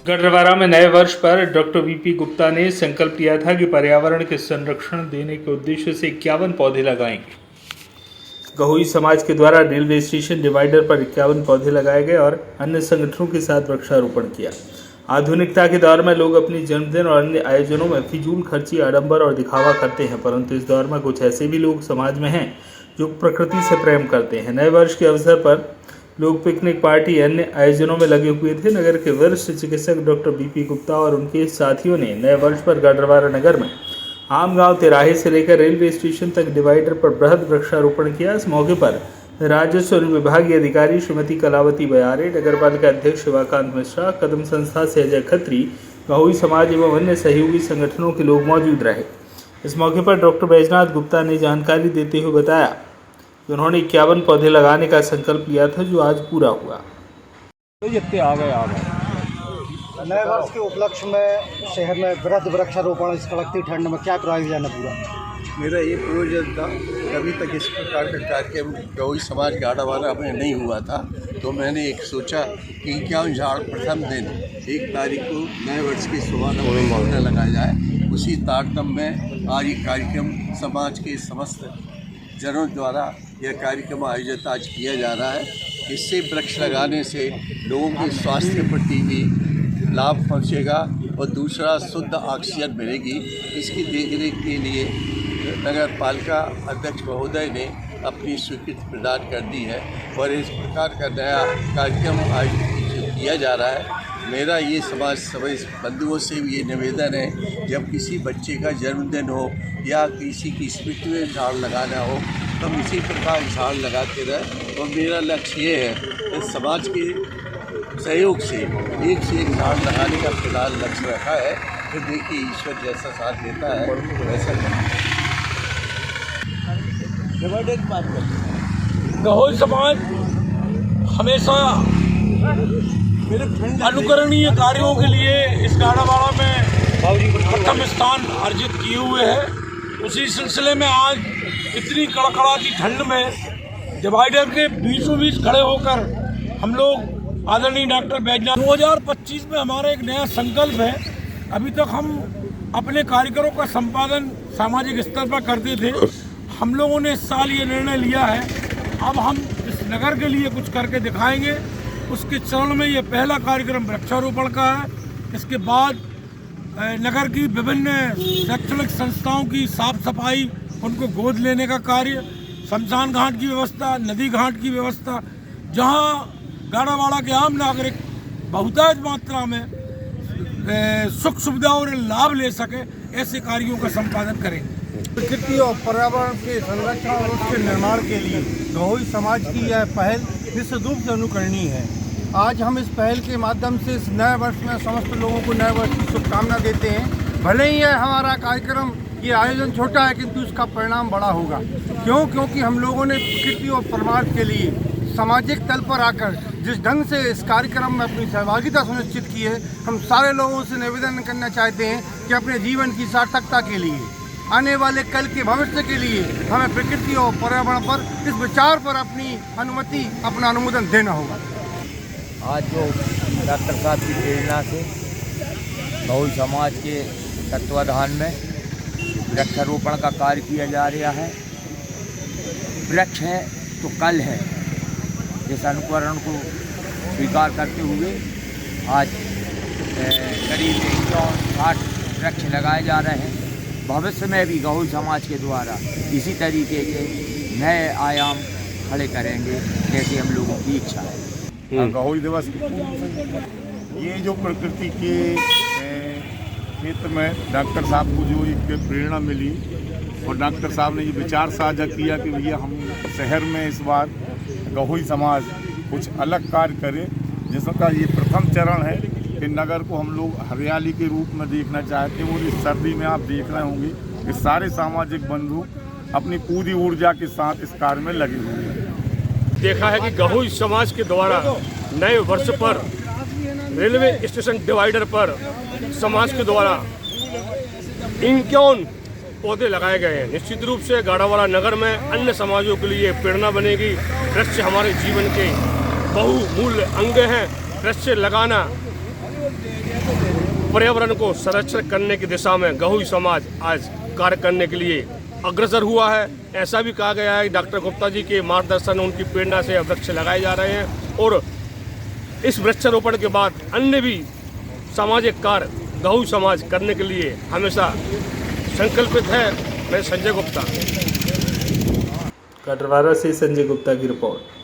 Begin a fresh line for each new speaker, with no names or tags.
गढ़वारा में नए वर्ष पर डॉक्टर वीपी गुप्ता ने संकल्प लिया था कि पर्यावरण के संरक्षण देने के उद्देश्य से 51 पौधे लगाएंगे। गहोई समाज के द्वारा रेलवे स्टेशन डिवाइडर पर 51 पौधे लगाए गए और अन्य संगठनों के साथ वृक्षारोपण किया। आधुनिकता के दौर में लोग अपनी जन्मदिन और अन्य आयोजनों में फिजूल खर्ची, आडंबर और दिखावा करते हैं, परंतु इस दौर में कुछ ऐसे भी लोग समाज में हैं जो प्रकृति से प्रेम करते हैं। नए वर्ष के अवसर पर लोग पिकनिक, पार्टी, अन्य आयोजनों में लगे हुए थे। नगर के वरिष्ठ चिकित्सक डॉक्टर वीपी गुप्ता और उनके साथियों ने नए वर्ष पर गढ़वारा नगर में आम गांव तिराहे से लेकर रेलवे स्टेशन तक डिवाइडर पर बृहद वृक्षारोपण किया। इस मौके पर राजस्व विभागीय अधिकारी श्रीमती कलावती बयारे, नगरपालिका अध्यक्ष शिवाकांत मिश्रा, कदम संस्था से अजय खत्री, गहोई समाज एवं अन्य सहयोगी संगठनों के लोग मौजूद रहे। इस मौके पर डॉक्टर बैजनाथ गुप्ता ने जानकारी देते हुए बताया कि उन्होंने 51 पौधे लगाने का संकल्प लिया था, जो आज पूरा हुआ।
नए वर्ष के उपलक्ष्य में शहर में वृहद वृक्षारोपण इस कड़कती ठंड में क्या प्रायोजन है पूरा?
मेरा ये प्रयोजन था, कभी तक इस प्रकार का कार्यक्रम गहोई समाज गढ़वारा में नहीं हुआ था, तो मैंने एक सोचा कि क्या झाड़ प्रथम दिन 1 तारीख को नए वर्ष की सुबह पौधे लगाया जाए। उसी तारतम्य में आज ये कार्यक्रम समाज के समस्त जनों द्वारा यह कार्यक्रम आयोजित आज किया जा रहा है। इससे वृक्ष लगाने से लोगों के स्वास्थ्य के प्रति भी लाभ पहुंचेगा और दूसरा शुद्ध ऑक्सीजन मिलेगी। इसकी देखरेख के लिए नगर पालिका अध्यक्ष महोदय ने अपनी स्वीकृति प्रदान कर दी है और इस प्रकार का नया कार्यक्रम आयोजित किया जा रहा है। मेरा ये समाज सभी बंधुओं से भी ये निवेदन है, जब किसी बच्चे का जन्मदिन हो या किसी की स्मृति में झाड़ लगाना हो तो हम इसी प्रकार झाड़ लगाते रहें। और मेरा लक्ष्य ये है कि समाज के सहयोग से एक झाड़ लगाने का फिलहाल लक्ष्य रखा है। फिर देखिए ईश्वर जैसा साथ देता है वैसा
गहोई समाज हमेशा अनुकरणीय कार्यों के लिए इस गढ़वारा में प्रथम स्थान अर्जित किए हुए है। उसी सिलसिले में आज इतनी कड़कड़ाती ठंड में डिवाइडर के बीचों बीच खड़े होकर हम लोग आदरणीय डॉक्टर बैजनाथ 2025 में हमारा एक नया संकल्प है। अभी तक हम अपने कार्यक्रमों का संपादन सामाजिक स्तर पर करते थे। हम लोगों ने इस साल ये निर्णय लिया है, अब हम इस नगर के लिए कुछ करके दिखाएंगे। उसके चरण में ये पहला कार्यक्रम वृक्षारोपण का है। इसके बाद नगर की विभिन्न शैक्षणिक संस्थाओं की साफ सफाई, उनको गोद लेने का कार्य, शमशान घाट की व्यवस्था, नदी घाट की व्यवस्था, जहां गढ़वारा के आम नागरिक बहुतायत मात्रा में सुख सुविधा और लाभ ले सके, ऐसे कार्यों का संपादन करेंगे।
प्रकृति और पर्यावरण के संरक्षण और उसके निर्माण के लिए गहोई समाज की यह पहल निश्चित रूप से अनुकरणीय है। आज हम इस पहल के माध्यम से इस नए वर्ष में समस्त लोगों को नए वर्ष की शुभकामना देते हैं। भले ही यह हमारा कार्यक्रम, ये आयोजन छोटा है, किंतु इसका परिणाम बड़ा होगा। क्योंकि हम लोगों ने प्रकृति और परमार्थ के लिए सामाजिक तल पर आकर जिस ढंग से इस कार्यक्रम में अपनी सहभागिता सुनिश्चित की है, हम सारे लोगों से निवेदन करना चाहते हैं कि अपने जीवन की सार्थकता के लिए, आने वाले कल के भविष्य के लिए हमें प्रकृति और पर्यावरण पर इस विचार पर अपनी अनुमति, अपना अनुमोदन देना होगा।
आज जो डॉक्टर साहब की प्रेरणा से गहोई समाज के तत्वाधान में वृक्षारोपण का कार्य किया जा रहा है। वृक्ष है तो कल है, इस अनुकरण को स्वीकार करते हुए आज करीब 160 वृक्ष लगाए जा रहे हैं। भविष्य में भी गहोई समाज के द्वारा इसी तरीके के नए आयाम खड़े करेंगे, जैसे हम लोगों की इच्छा है।
गहोई दिवस ये जो प्रकृति के क्षेत्र में डॉक्टर साहब को जो एक प्रेरणा मिली और डॉक्टर साहब ने ये विचार साझा किया कि भैया हम शहर में इस बार गहोई समाज कुछ अलग कार्य करे, जिसका ये प्रथम चरण है कि नगर को हम लोग हरियाली के रूप में देखना चाहते हैं। और इस सर्दी में आप देख रहे होंगे कि सारे सामाजिक बंधु अपनी पूरी ऊर्जा के साथ इस कार्य में लगे हुए हैं।
देखा है कि गहोई समाज के द्वारा नए वर्ष पर रेलवे स्टेशन डिवाइडर पर समाज के द्वारा 51 पौधे लगाए गए हैं। निश्चित रूप से गढ़वारा नगर में अन्य समाजों के लिए प्रेरणा बनेगी। वृक्ष हमारे जीवन के बहुमूल्य अंग हैं। वृक्ष लगाना
पर्यावरण को संरक्षण करने की दिशा में गहोई समाज आज कार्य करने के लिए अग्रसर हुआ है। ऐसा भी कहा गया है कि डॉक्टर गुप्ता जी के मार्गदर्शन, उनकी प्रेरणा से वृक्ष लगाए जा रहे हैं और इस वृक्षारोपण के बाद अन्य भी सामाजिक कार्य गहोई समाज करने के लिए हमेशा संकल्पित है। मैं संजय गुप्ता,
कटवारा से संजय गुप्ता की रिपोर्ट।